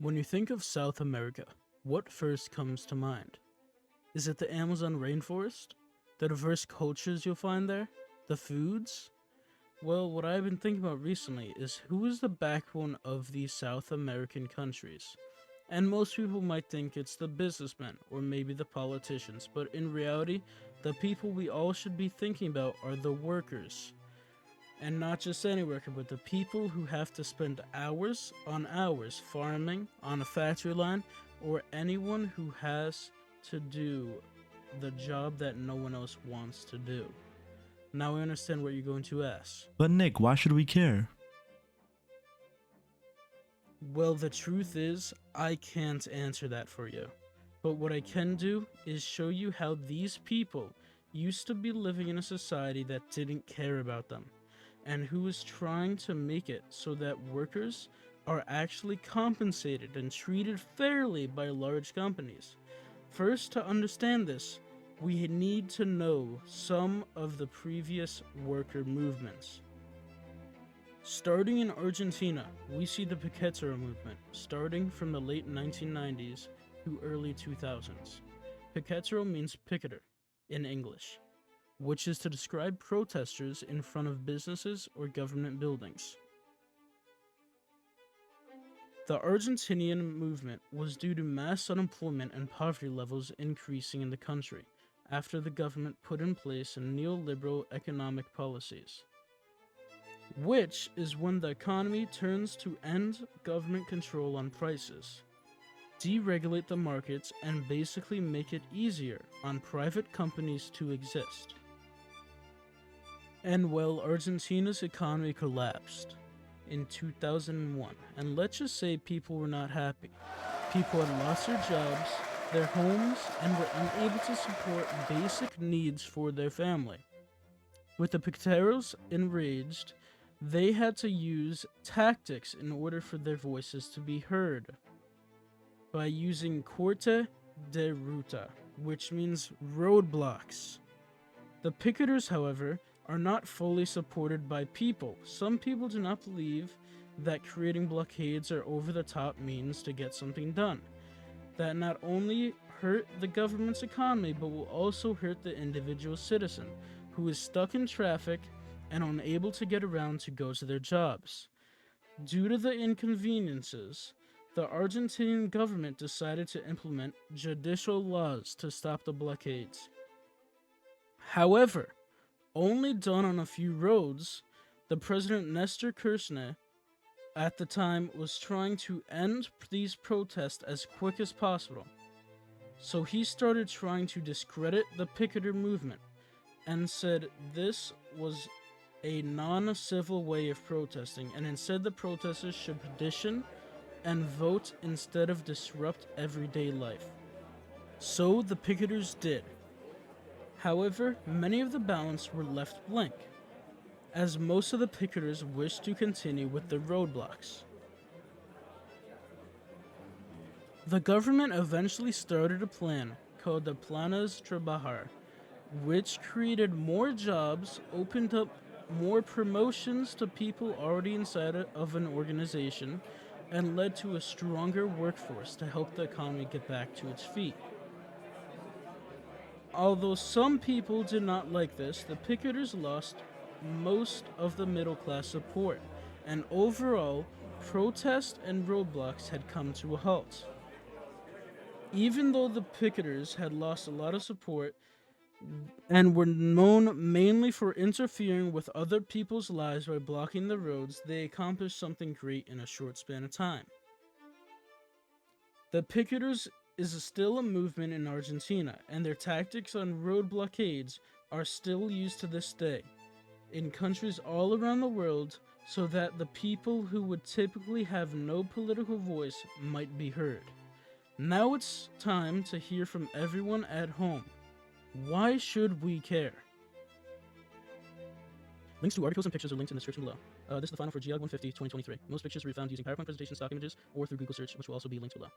When you think of South America, what first comes to mind? Is it the Amazon rainforest? The diverse cultures you'll find there? The foods? Well, what I've been thinking about recently is who is the backbone of these South American countries? And most people might think it's the businessmen or maybe the politicians, but in reality, the people we all should be thinking about are the workers. And not just any worker, but the people who have to spend hours on hours farming on a factory line, or anyone who has to do the job that no one else wants to do. Now I understand what you're going to ask. But Nick, why should we care? Well, the truth is, I can't answer that for you. But what I can do is show you how these people used to be living in a society that didn't care about them, and who is trying to make it so that workers are actually compensated and treated fairly by large companies. First, to understand this, we need to know some of the previous worker movements. Starting in Argentina, we see the Piquetero movement, starting from the late 1990s to early 2000s. Piquetero means picketer in English, which is to describe protesters in front of businesses or government buildings. The Argentinian movement was due to mass unemployment and poverty levels increasing in the country after the government put in place neoliberal economic policies, which is when the economy turns to end government control on prices, deregulate the markets, and basically make it easier on private companies to exist. And well, Argentina's economy collapsed in 2001, and let's just say people were not happy. People had lost their jobs, their homes, and were unable to support basic needs for their family. With the Piqueteros enraged, they had to use tactics in order for their voices to be heard by using corte de ruta, which means roadblocks. The picketers, however, are not fully supported by people. Some people do not believe that creating blockades are over-the-top means to get something done, that not only hurt the government's economy, but will also hurt the individual citizen who is stuck in traffic and unable to get around to go to their jobs. Due to the inconveniences, the Argentinian government decided to implement judicial laws to stop the blockades. However, only done on a few roads, the President Nestor Kirchner at the time was trying to end these protests as quick as possible. So he started trying to discredit the picketer movement and said this was a non-civil way of protesting, and instead the protesters should petition and vote instead of disrupt everyday life. So the picketers did. However, many of the ballots were left blank, as most of the picketers wished to continue with the roadblocks. The government eventually started a plan called the Planas Trabajar, which created more jobs, opened up more promotions to people already inside of an organization, and led to a stronger workforce to help the economy get back to its feet. Although some people did not like this, the picketers lost most of the middle class support, and overall, protests and roadblocks had come to a halt. Even though the picketers had lost a lot of support and were known mainly for interfering with other people's lives by blocking the roads, they accomplished something great in a short span of time. The picketers is still a movement in Argentina, and their tactics on road blockades are still used to this day in countries all around the world, so that the people who would typically have no political voice might be heard. Now it's time to hear from everyone at home. Why should we care? Links to articles and pictures are linked in the description below. This is the final for Geog 150 2023. Most pictures will be found using PowerPoint presentation stock images or through Google search, which will also be linked below.